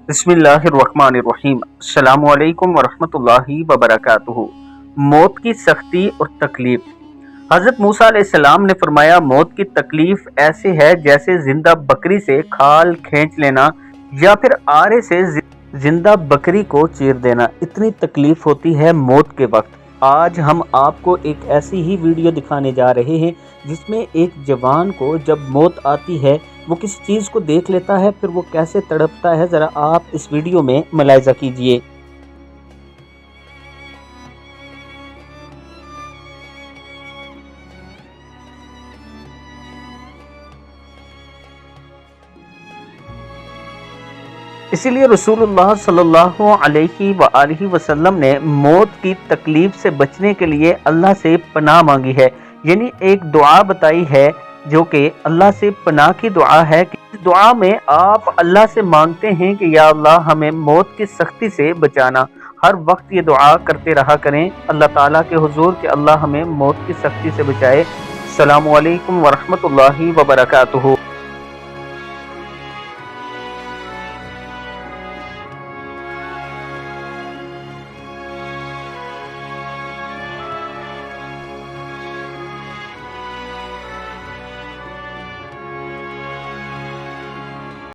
बिस्मिल्लाहिर्रहमानिर्रहीम। अस्सलामु अलैकुम वरहमतुल्लाहि वबरकातुहू। मौत की सख्ती और तकलीफ। हज़रत मूसा अलैहिस्सलाम ने फरमाया, मौत की तकलीफ ऐसे है जैसे जिंदा बकरी से खाल खींच लेना या फिर आरे से जिंदा बकरी को चीर देना। इतनी तकलीफ होती है मौत के वक्त। आज हम आपको एक ऐसी ही वीडियो दिखाने जा रहे हैं जिसमें एक जवान को जब मौत आती है वो किसी चीज़ को देख लेता है, फिर वो कैसे तड़पता है, ज़रा आप इस वीडियो में मुलाहिज़ा कीजिए। इसीलिए रसूलुल्लाह सल्लल्लाहु अलैहि वसल्लम ने मौत की तकलीफ से बचने के लिए अल्लाह से पनाह मांगी है, यानी एक दुआ बताई है जो कि अल्लाह से पनाह की दुआ है। इस दुआ में आप अल्लाह से मांगते हैं कि या अल्लाह हमें मौत की सख्ती से बचाना। हर वक्त ये दुआ करते रहा करें अल्लाह ताला के हुजूर कि अल्लाह हमें मौत की सख्ती से बचाए। अस्सलामु अलैकुम वरहमतुल्लाहि वबरकातुहू।